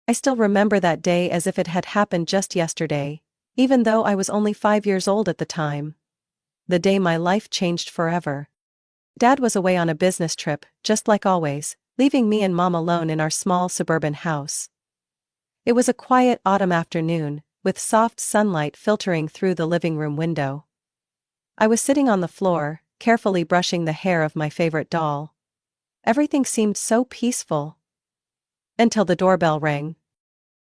I still remember that day as if it had happened just yesterday, even though I was only 5 years old at the time. The day my life changed forever. Dad was away on a business trip, just like always, leaving me and Mom alone in our small suburban house. It was a quiet autumn afternoon, with soft sunlight filtering through the living room window. I was sitting on the floor, carefully brushing the hair of my favorite doll. Everything seemed so peaceful. Until the doorbell rang.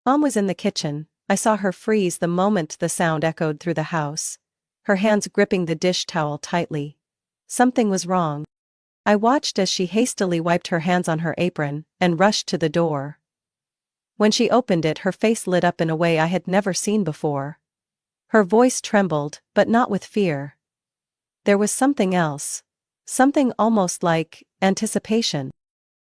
Mom was in the kitchen. I saw her freeze the moment the sound echoed through the house, her hands gripping the dish towel tightly. Something was wrong. I watched as she hastily wiped her hands on her apron and rushed to the door. When she opened it, her face lit up in a way I had never seen before. Her voice trembled, but not with fear. There was something else. Something almost like anticipation.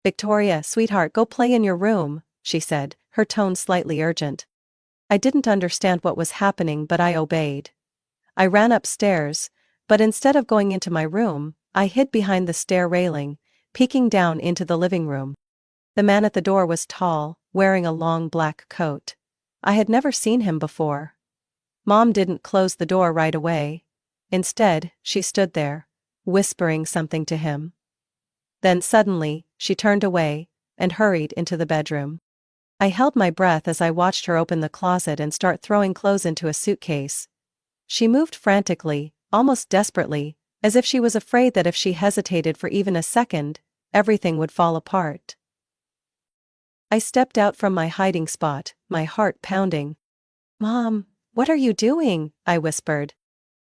"Victoria, sweetheart, go play in your room," she said, her tone slightly urgent. I didn't understand what was happening, but I obeyed. I ran upstairs, but instead of going into my room, I hid behind the stair railing, peeking down into the living room. The man at the door was tall, wearing a long black coat. I had never seen him before. Mom didn't close the door right away. Instead, she stood there, whispering something to him. Then suddenly, she turned away and hurried into the bedroom. I held my breath as I watched her open the closet and start throwing clothes into a suitcase. She moved frantically, almost desperately, as if she was afraid that if she hesitated for even a second, everything would fall apart. I stepped out from my hiding spot, my heart pounding. "Mom, what are you doing?" I whispered.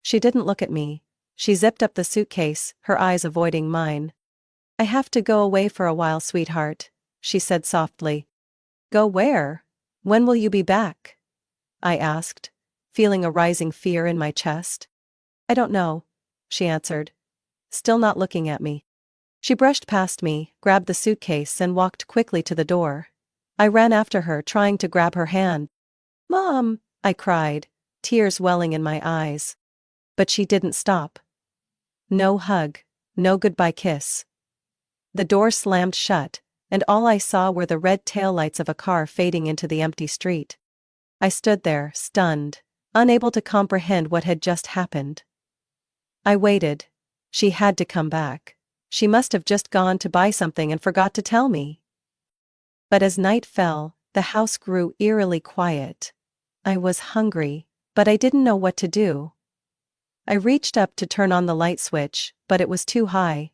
She didn't look at me. She zipped up the suitcase, her eyes avoiding mine. "I have to go away for a while, sweetheart," she said softly. "Go where? When will you be back?" I asked, feeling a rising fear in my chest. "I don't know," she answered, still not looking at me. She brushed past me, grabbed the suitcase and walked quickly to the door. I ran after her, trying to grab her hand. "Mom!" I cried, tears welling in my eyes. But she didn't stop. No hug, no goodbye kiss. The door slammed shut, and all I saw were the red taillights of a car fading into the empty street. I stood there, stunned, unable to comprehend what had just happened. I waited. She had to come back. She must have just gone to buy something and forgot to tell me. But as night fell, the house grew eerily quiet. I was hungry, but I didn't know what to do. I reached up to turn on the light switch, but it was too high.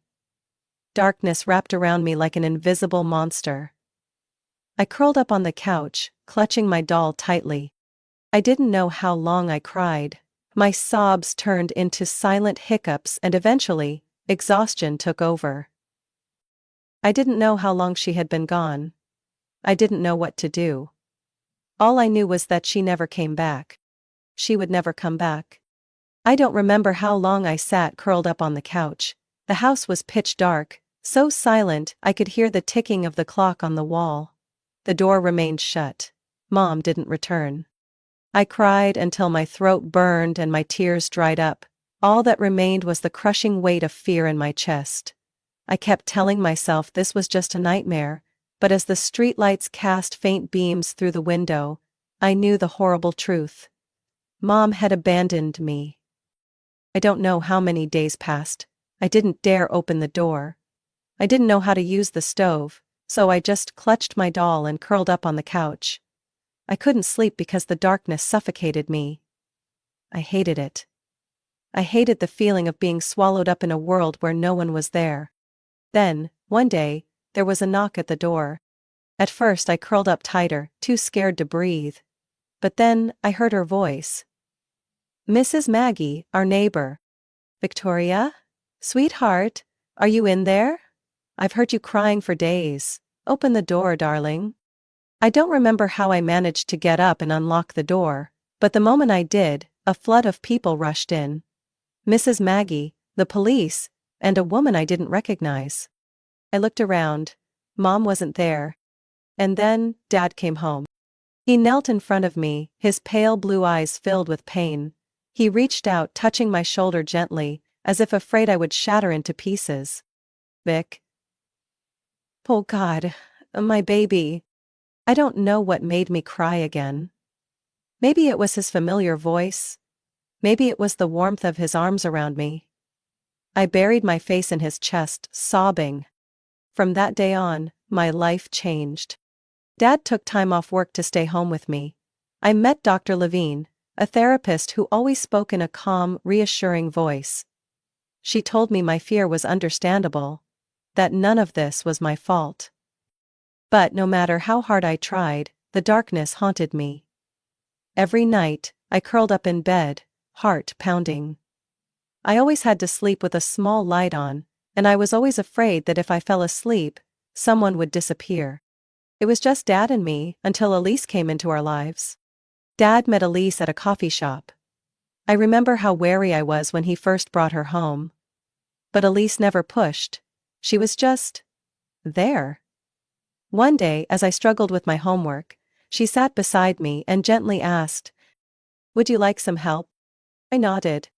Darkness wrapped around me like an invisible monster. I curled up on the couch, clutching my doll tightly. I didn't know how long I cried. My sobs turned into silent hiccups and eventually, exhaustion took over. I didn't know how long she had been gone. I didn't know what to do. All I knew was that she never came back. She would never come back. I don't remember how long I sat curled up on the couch. The house was pitch dark, so silent I could hear the ticking of the clock on the wall. The door remained shut. Mom didn't return. I cried until my throat burned and my tears dried up. All that remained was the crushing weight of fear in my chest. I kept telling myself this was just a nightmare, but as the streetlights cast faint beams through the window, I knew the horrible truth. Mom had abandoned me. I don't know how many days passed. I didn't dare open the door. I didn't know how to use the stove, so I just clutched my doll and curled up on the couch. I couldn't sleep because the darkness suffocated me. I hated it. I hated the feeling of being swallowed up in a world where no one was there. Then, one day, there was a knock at the door. At first I curled up tighter, too scared to breathe. But then, I heard her voice. "Mrs. Maggie, our neighbor." "Victoria? Sweetheart, are you in there? I've heard you crying for days. Open the door, darling." I don't remember how I managed to get up and unlock the door, but the moment I did, a flood of people rushed in. Mrs. Maggie, the police, and a woman I didn't recognize. I looked around. Mom wasn't there. And then, Dad came home. He knelt in front of me, his pale blue eyes filled with pain. He reached out, touching my shoulder gently, as if afraid I would shatter into pieces. "Vic." "Oh God, my baby." I don't know what made me cry again. Maybe it was his familiar voice. Maybe it was the warmth of his arms around me. I buried my face in his chest, sobbing. From that day on, my life changed. Dad took time off work to stay home with me. I met Dr. Levine, a therapist who always spoke in a calm, reassuring voice. She told me my fear was understandable, that none of this was my fault. But no matter how hard I tried, the darkness haunted me. Every night, I curled up in bed, heart pounding. I always had to sleep with a small light on, and I was always afraid that if I fell asleep, someone would disappear. It was just Dad and me until Elise came into our lives. Dad met Elise at a coffee shop. I remember how wary I was when he first brought her home. But Elise never pushed. She was just there. One day, as I struggled with my homework, she sat beside me and gently asked, "Would you like some help?" I nodded.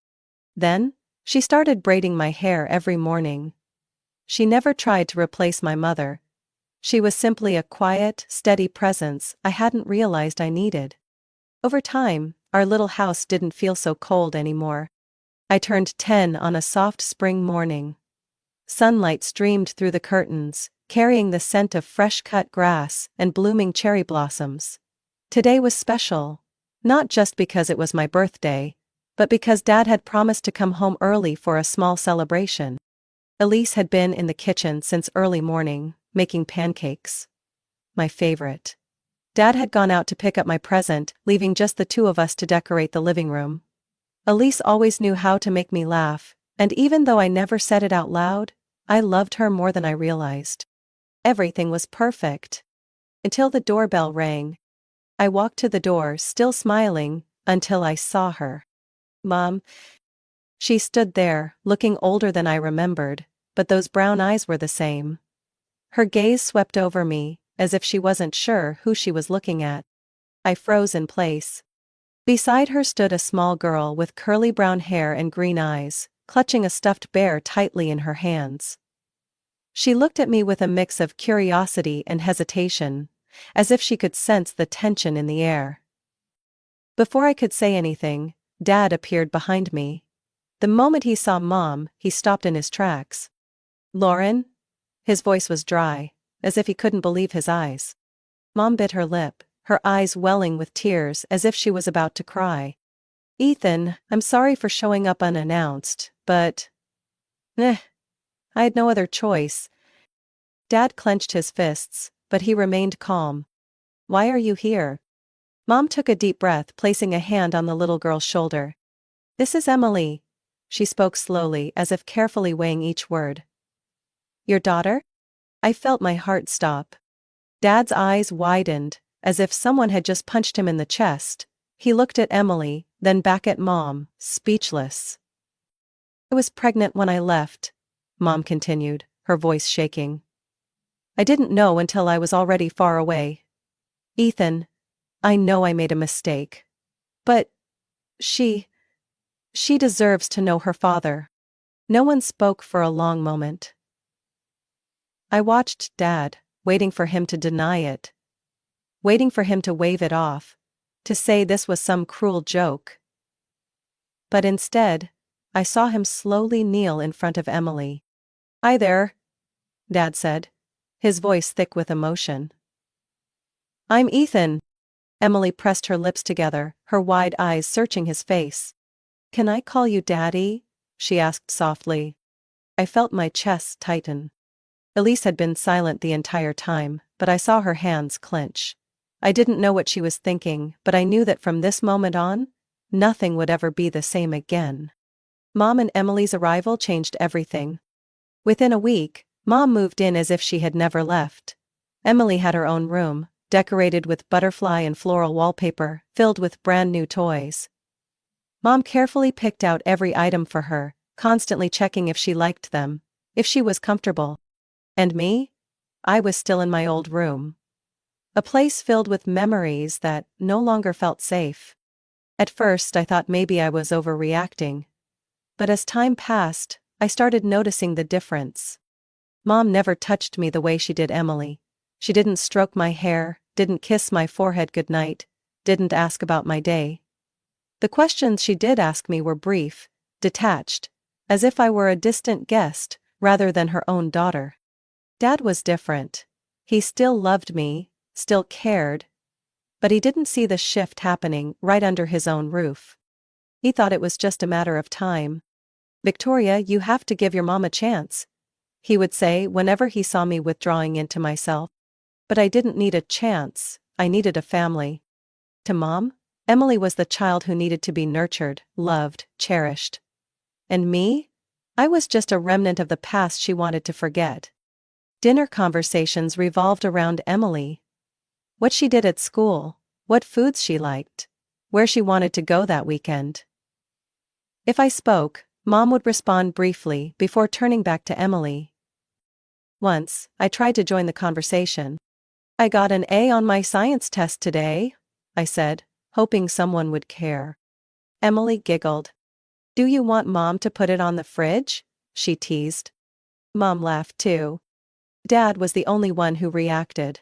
Then, she started braiding my hair every morning. She never tried to replace my mother. She was simply a quiet, steady presence I hadn't realized I needed. Over time, our little house didn't feel so cold anymore. I turned 10 on a soft spring morning. Sunlight streamed through the curtains, carrying the scent of fresh-cut grass and blooming cherry blossoms. Today was special, not just because it was my birthday, but because Dad had promised to come home early for a small celebration. Elise had been in the kitchen since early morning, making pancakes. My favorite. Dad had gone out to pick up my present, leaving just the two of us to decorate the living room. Elise always knew how to make me laugh, and even though I never said it out loud, I loved her more than I realized. Everything was perfect. Until the doorbell rang. I walked to the door, still smiling, until I saw her. "Mom." She stood there, looking older than I remembered, but those brown eyes were the same. Her gaze swept over me, as if she wasn't sure who she was looking at. I froze in place. Beside her stood a small girl with curly brown hair and green eyes, clutching a stuffed bear tightly in her hands. She looked at me with a mix of curiosity and hesitation, as if she could sense the tension in the air. Before I could say anything, Dad appeared behind me. The moment he saw Mom, he stopped in his tracks. "Lauren?" His voice was dry, as if he couldn't believe his eyes. Mom bit her lip, her eyes welling with tears as if she was about to cry. "Ethan, I'm sorry for showing up unannounced, but I had no other choice." Dad clenched his fists, but he remained calm. "Why are you here?" Mom took a deep breath, placing a hand on the little girl's shoulder. "This is Emily." She spoke slowly, as if carefully weighing each word. "Your daughter?" I felt my heart stop. Dad's eyes widened, as if someone had just punched him in the chest. He looked at Emily, then back at Mom, speechless. "I was pregnant when I left," Mom continued, her voice shaking. "I didn't know until I was already far away. Ethan, I know I made a mistake. But she deserves to know her father." No one spoke for a long moment. I watched Dad, waiting for him to deny it. Waiting for him to wave it off, to say this was some cruel joke. But instead, I saw him slowly kneel in front of Emily. "Hi there," Dad said, his voice thick with emotion. "I'm Ethan." Emily pressed her lips together, her wide eyes searching his face. "Can I call you Daddy?" she asked softly. I felt my chest tighten. Elise had been silent the entire time, but I saw her hands clench. I didn't know what she was thinking, but I knew that from this moment on, nothing would ever be the same again. Mom and Emily's arrival changed everything. Within a week, Mom moved in as if she had never left. Emily had her own room, decorated with butterfly and floral wallpaper, filled with brand new toys. Mom carefully picked out every item for her, constantly checking if she liked them, if she was comfortable. And me? I was still in my old room. A place filled with memories that no longer felt safe. At first I thought maybe I was overreacting. But as time passed, I started noticing the difference. Mom never touched me the way she did Emily. She didn't stroke my hair, didn't kiss my forehead goodnight, didn't ask about my day. The questions she did ask me were brief, detached, as if I were a distant guest, rather than her own daughter. Dad was different. He still loved me, still cared, but he didn't see the shift happening right under his own roof. He thought it was just a matter of time. "Victoria, you have to give your mom a chance," he would say whenever he saw me withdrawing into myself. But I didn't need a chance, I needed a family. To Mom, Emily was the child who needed to be nurtured, loved, cherished. And me? I was just a remnant of the past she wanted to forget. Dinner conversations revolved around Emily. What she did at school, what foods she liked, where she wanted to go that weekend. If I spoke, Mom would respond briefly before turning back to Emily. Once, I tried to join the conversation. "I got an A on my science test today," I said, hoping someone would care. Emily giggled. "Do you want Mom to put it on the fridge?" she teased. Mom laughed too. Dad was the only one who reacted.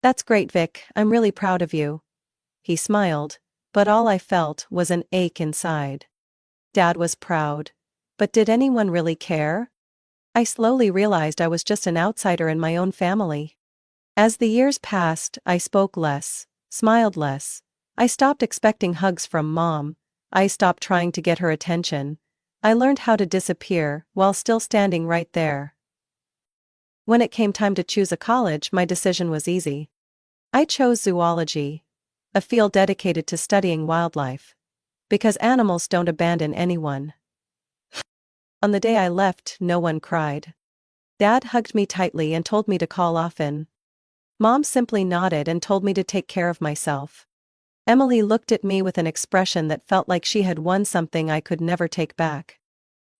"That's great, Vic, I'm really proud of you." He smiled, but all I felt was an ache inside. Dad was proud. But did anyone really care? I slowly realized I was just an outsider in my own family. As the years passed, I spoke less, smiled less. I stopped expecting hugs from Mom. I stopped trying to get her attention. I learned how to disappear while still standing right there. When it came time to choose a college, my decision was easy. I chose zoology, a field dedicated to studying wildlife. Because animals don't abandon anyone. On the day I left, no one cried. Dad hugged me tightly and told me to call often. Mom simply nodded and told me to take care of myself. Emily looked at me with an expression that felt like she had won something I could never take back.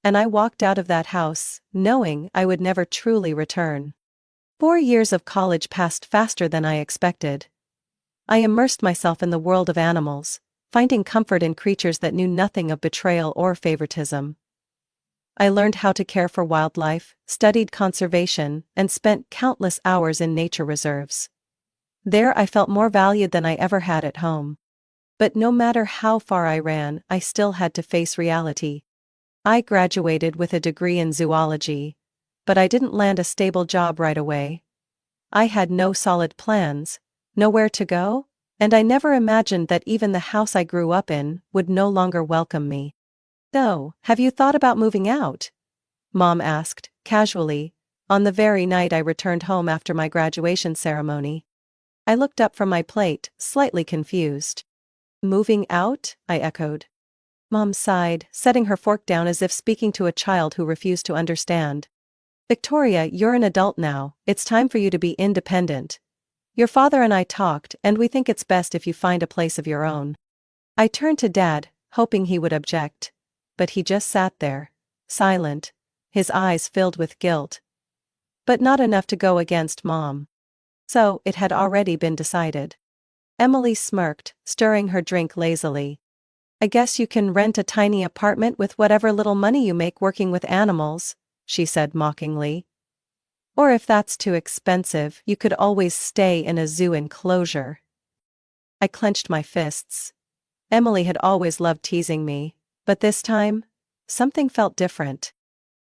And I walked out of that house, knowing I would never truly return. 4 years of college passed faster than I expected. I immersed myself in the world of animals, finding comfort in creatures that knew nothing of betrayal or favoritism. I learned how to care for wildlife, studied conservation, and spent countless hours in nature reserves. There I felt more valued than I ever had at home. But no matter how far I ran, I still had to face reality. I graduated with a degree in zoology, but I didn't land a stable job right away. I had no solid plans, nowhere to go, and I never imagined that even the house I grew up in would no longer welcome me. "So, have you thought about moving out?" Mom asked, casually, on the very night I returned home after my graduation ceremony. I looked up from my plate, slightly confused. "Moving out?" I echoed. Mom sighed, setting her fork down as if speaking to a child who refused to understand. "Victoria, you're an adult now, it's time for you to be independent. Your father and I talked, and we think it's best if you find a place of your own." I turned to Dad, hoping he would object. But he just sat there, silent, his eyes filled with guilt. But not enough to go against Mom. So, it had already been decided. Emily smirked, stirring her drink lazily. "I guess you can rent a tiny apartment with whatever little money you make working with animals," she said mockingly. "Or if that's too expensive, you could always stay in a zoo enclosure." I clenched my fists. Emily had always loved teasing me, but this time, something felt different.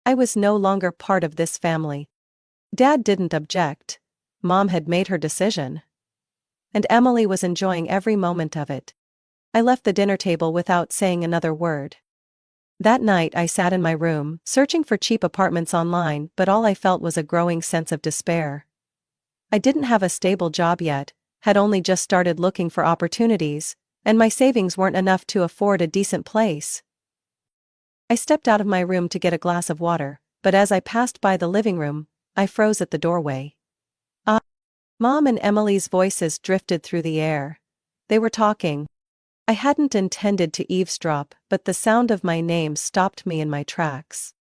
I was no longer part of this family. Dad didn't object. Mom had made her decision. And Emily was enjoying every moment of it. I left the dinner table without saying another word. That night I sat in my room, searching for cheap apartments online, but all I felt was a growing sense of despair. I didn't have a stable job yet, had only just started looking for opportunities, and my savings weren't enough to afford a decent place. I stepped out of my room to get a glass of water, but as I passed by the living room, I froze at the doorway. Mom and Emily's voices drifted through the air. They were talking. I hadn't intended to eavesdrop, but the sound of my name stopped me in my tracks.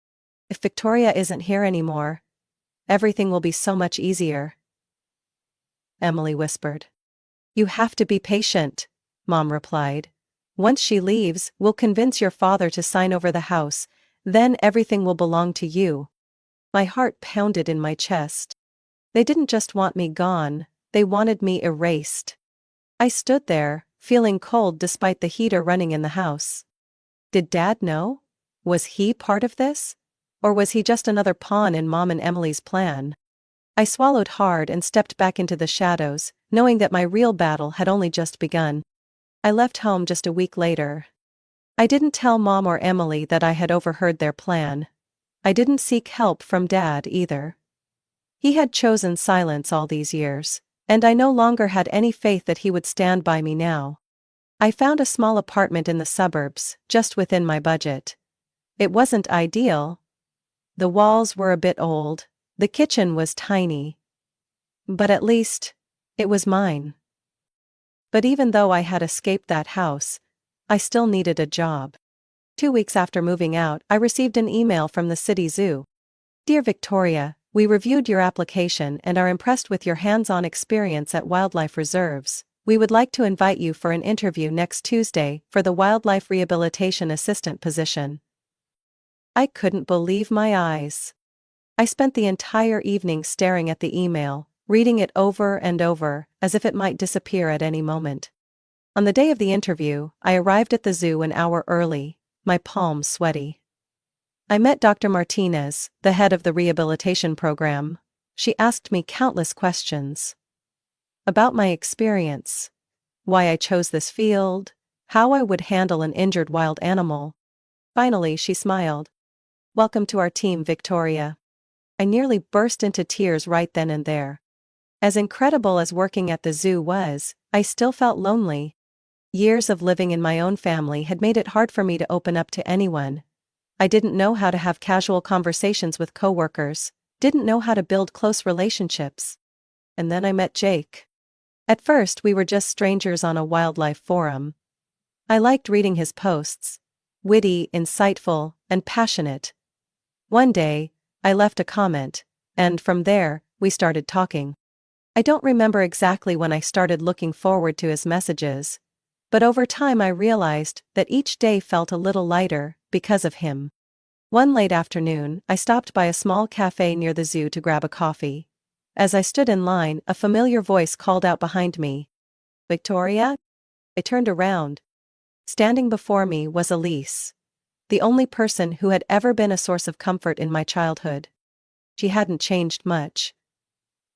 "If Victoria isn't here anymore, everything will be so much easier," Emily whispered. "You have to be patient," Mom replied. "Once she leaves, we'll convince your father to sign over the house, then everything will belong to you." My heart pounded in my chest. They didn't just want me gone, They wanted me erased. I stood there, feeling cold despite the heater running in the house. Did Dad know? Was he part of this? Or was he just another pawn in Mom and Emily's plan? I swallowed hard and stepped back into the shadows, knowing that my real battle had only just begun. I left home just a week later. I didn't tell Mom or Emily that I had overheard their plan. I didn't seek help from Dad either. He had chosen silence all these years, and I no longer had any faith that he would stand by me now. I found a small apartment in the suburbs, just within my budget. It wasn't ideal. The walls were a bit old, the kitchen was tiny. But at least, it was mine. But even though I had escaped that house, I still needed a job. 2 weeks after moving out, I received an email from the city zoo. Dear Victoria, we reviewed your application and are impressed with your hands-on experience at wildlife reserves. We would like to invite you for an interview next Tuesday for the Wildlife Rehabilitation Assistant position. I couldn't believe my eyes. I spent the entire evening staring at the email, reading it over and over, as if it might disappear at any moment. On the day of the interview, I arrived at the zoo an hour early, my palms sweaty. I met Dr. Martinez, the head of the rehabilitation program. She asked me countless questions. About my experience, why I chose this field, how I would handle an injured wild animal. Finally, she smiled. Welcome to our team, Victoria. I nearly burst into tears right then and there. As incredible as working at the zoo was, I still felt lonely. Years of living in my own family had made it hard for me to open up to anyone. I didn't know how to have casual conversations with coworkers, didn't know how to build close relationships. And then I met Jake. At first we were just strangers on a wildlife forum. I liked reading his posts. Witty, insightful, and passionate. One day, I left a comment, and from there, we started talking. I don't remember exactly when I started looking forward to his messages, but over time I realized that each day felt a little lighter because of him. One late afternoon, I stopped by a small cafe near the zoo to grab a coffee. As I stood in line, a familiar voice called out behind me. Victoria? I turned around. Standing before me was Elise, the only person who had ever been a source of comfort in my childhood. She hadn't changed much.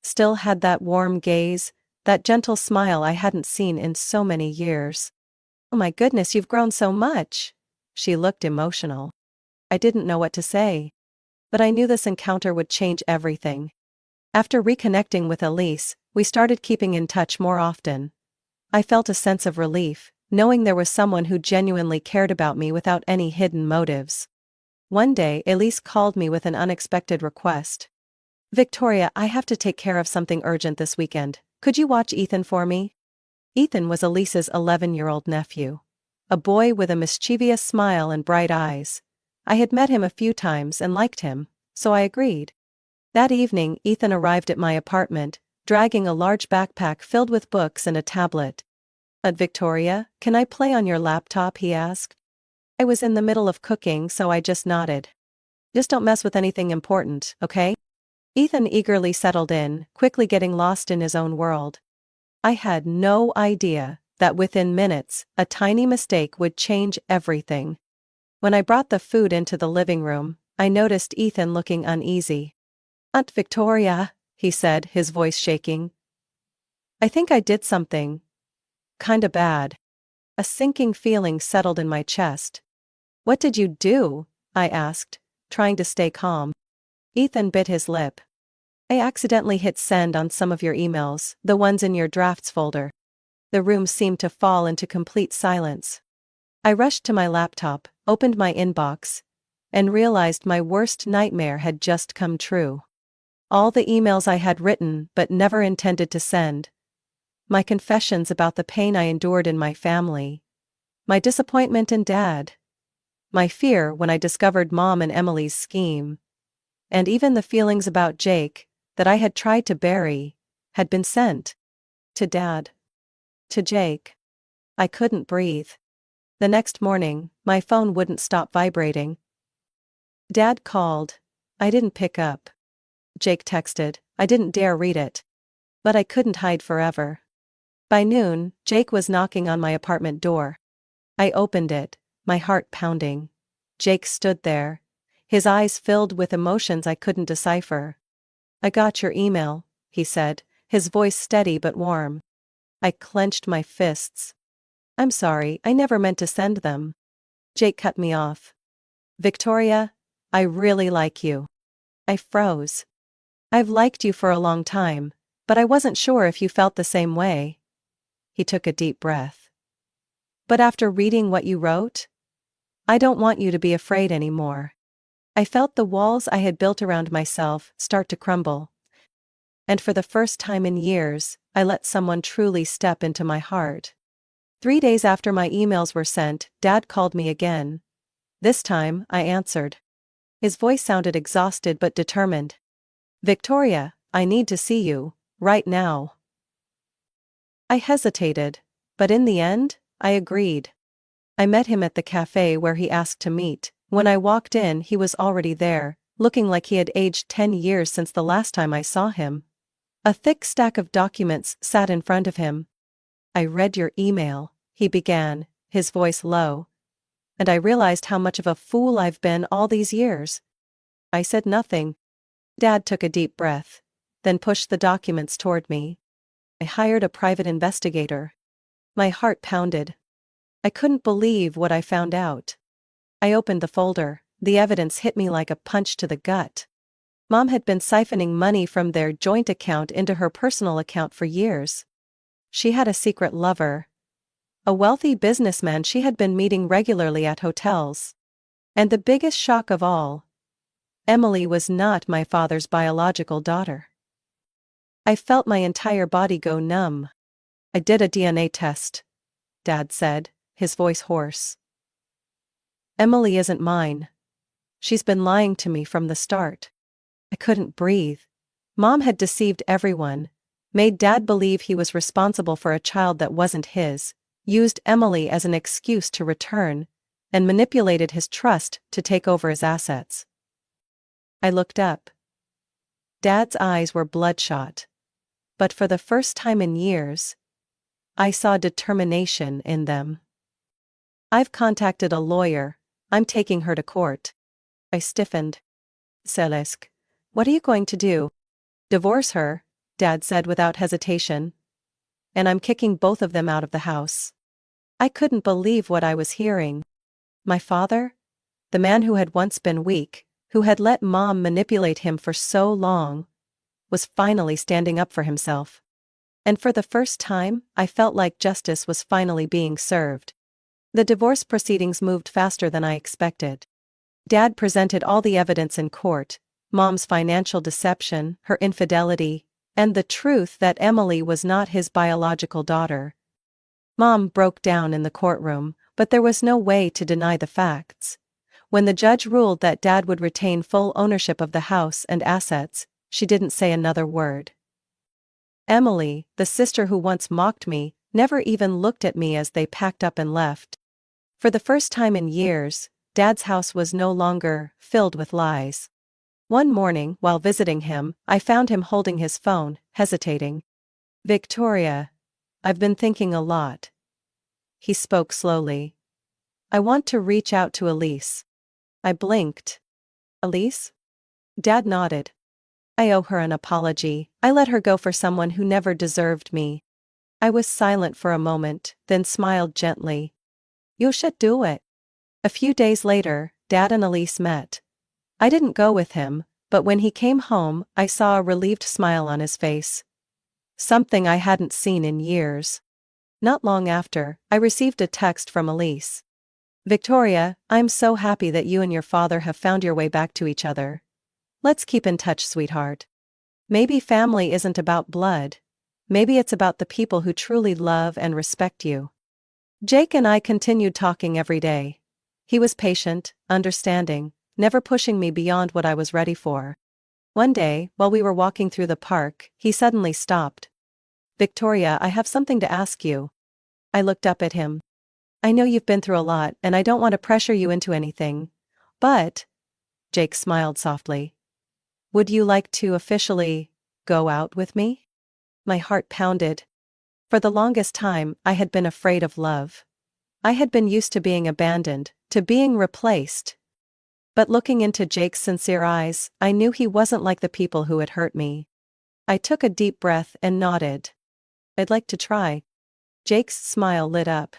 Still had that warm gaze, that gentle smile I hadn't seen in so many years. Oh my goodness, you've grown so much. She looked emotional. I didn't know what to say. But I knew this encounter would change everything. After reconnecting with Elise, we started keeping in touch more often. I felt a sense of relief, knowing there was someone who genuinely cared about me without any hidden motives. One day, Elise called me with an unexpected request. Victoria, I have to take care of something urgent this weekend. Could you watch Ethan for me? Ethan was Elise's 11-year-old nephew. A boy with a mischievous smile and bright eyes. I had met him a few times and liked him, so I agreed. That evening, Ethan arrived at my apartment, dragging a large backpack filled with books and a tablet. Victoria, can I play on your laptop? He asked. I was in the middle of cooking, so I just nodded. Just don't mess with anything important, okay? Ethan eagerly settled in, quickly getting lost in his own world. I had no idea that within minutes, a tiny mistake would change everything. When I brought the food into the living room, I noticed Ethan looking uneasy. Aunt Victoria, he said, his voice shaking. I think I did something kinda bad. A sinking feeling settled in my chest. What did you do? I asked, trying to stay calm. Ethan bit his lip. I accidentally hit send on some of your emails, the ones in your drafts folder. The room seemed to fall into complete silence. I rushed to my laptop, opened my inbox, and realized my worst nightmare had just come true. All the emails I had written but never intended to send. My confessions about the pain I endured in my family. My disappointment in Dad. My fear when I discovered Mom and Emily's scheme. And even the feelings about Jake, that I had tried to bury, had been sent. To Dad. To Jake. I couldn't breathe. The next morning, my phone wouldn't stop vibrating. Dad called. I didn't pick up. Jake texted. I didn't dare read it. But I couldn't hide forever. By noon, Jake was knocking on my apartment door. I opened it, my heart pounding. Jake stood there, his eyes filled with emotions I couldn't decipher. "I got your email," he said, his voice steady but warm. I clenched my fists. "I'm sorry, I never meant to send them." Jake cut me off. "Victoria, I really like you." I froze. "I've liked you for a long time, but I wasn't sure if you felt the same way." He took a deep breath. "But after reading what you wrote, I don't want you to be afraid anymore." I felt the walls I had built around myself start to crumble. And for the first time in years, I let someone truly step into my heart. 3 days after my emails were sent, Dad called me again. This time, I answered. His voice sounded exhausted but determined. "Victoria, I need to see you, right now." I hesitated, but in the end, I agreed. I met him at the cafe where he asked to meet. When I walked in, he was already there, looking like he had aged 10 years since the last time I saw him. A thick stack of documents sat in front of him. "I read your email," he began, his voice low. "And I realized how much of a fool I've been all these years." I said nothing. Dad took a deep breath, then pushed the documents toward me. "I hired a private investigator." My heart pounded. I couldn't believe what I found out. I opened the folder. The evidence hit me like a punch to the gut. Mom had been siphoning money from their joint account into her personal account for years. She had a secret lover, a wealthy businessman she had been meeting regularly at hotels. And the biggest shock of all, Emily was not my father's biological daughter. I felt my entire body go numb. "I did a DNA test," Dad said, his voice hoarse. "Emily isn't mine. She's been lying to me from the start." I couldn't breathe. Mom had deceived everyone, made Dad believe he was responsible for a child that wasn't his, used Emily as an excuse to return, and manipulated his trust to take over his assets. I looked up. Dad's eyes were bloodshot. But for the first time in years, I saw determination in them. "I've contacted a lawyer. I'm taking her to court." I stiffened. "Céleste, what are you going to do?" "Divorce her," Dad said without hesitation. "And I'm kicking both of them out of the house." I couldn't believe what I was hearing. My father? The man who had once been weak, who had let Mom manipulate him for so long, was finally standing up for himself. And for the first time, I felt like justice was finally being served. The divorce proceedings moved faster than I expected. Dad presented all the evidence in court: Mom's financial deception, her infidelity, and the truth that Emily was not his biological daughter. Mom broke down in the courtroom, but there was no way to deny the facts. When the judge ruled that Dad would retain full ownership of the house and assets, she didn't say another word. Emily, the sister who once mocked me, never even looked at me as they packed up and left. For the first time in years, Dad's house was no longer filled with lies. One morning, while visiting him, I found him holding his phone, hesitating. "Victoria, I've been thinking a lot." He spoke slowly. "I want to reach out to Elise." I blinked. "Elise?" Dad nodded. "I owe her an apology. I let her go for someone who never deserved me." I was silent for a moment, then smiled gently. "You should do it." A few days later, Dad and Elise met. I didn't go with him, but when he came home, I saw a relieved smile on his face. Something I hadn't seen in years. Not long after, I received a text from Elise. "Victoria, I'm so happy that you and your father have found your way back to each other. Let's keep in touch, sweetheart. Maybe family isn't about blood. Maybe it's about the people who truly love and respect you." Jake and I continued talking every day. He was patient, understanding, never pushing me beyond what I was ready for. One day, while we were walking through the park, he suddenly stopped. "Victoria, I have something to ask you." I looked up at him. "I know you've been through a lot and I don't want to pressure you into anything. But," Jake smiled softly, "would you like to officially go out with me?" My heart pounded. For the longest time, I had been afraid of love. I had been used to being abandoned, to being replaced. But looking into Jake's sincere eyes, I knew he wasn't like the people who had hurt me. I took a deep breath and nodded. I'd like to try. Jake's smile lit up.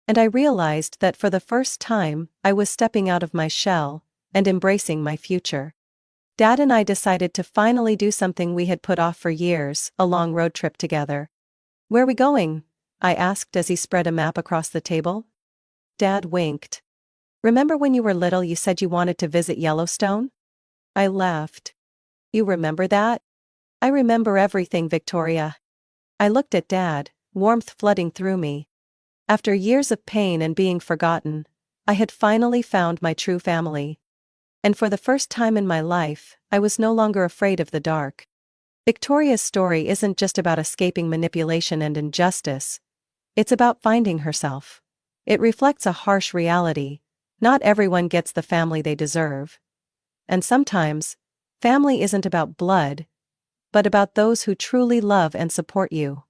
And I realized that for the first time, I was stepping out of my shell and embracing my future. Dad and I decided to finally do something we had put off for years, a long road trip together. "Where are we going?" I asked as he spread a map across the table. Dad winked. "Remember when you were little you said you wanted to visit Yellowstone?" I laughed. "You remember that?" "I remember everything, Victoria." I looked at Dad, warmth flooding through me. After years of pain and being forgotten, I had finally found my true family. And for the first time in my life, I was no longer afraid of the dark. Victoria's story isn't just about escaping manipulation and injustice. It's about finding herself. It reflects a harsh reality. Not everyone gets the family they deserve. And sometimes, family isn't about blood, but about those who truly love and support you.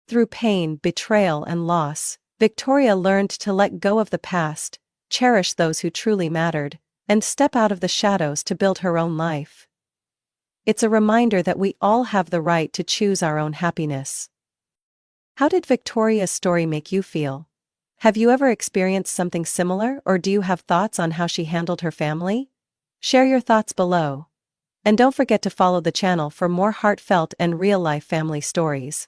Through pain, betrayal, and loss, Victoria learned to let go of the past, cherish those who truly mattered, and step out of the shadows to build her own life. It's a reminder that we all have the right to choose our own happiness. How did Victoria's story make you feel? Have you ever experienced something similar, or do you have thoughts on how she handled her family? Share your thoughts below. And don't forget to follow the channel for more heartfelt and real-life family stories.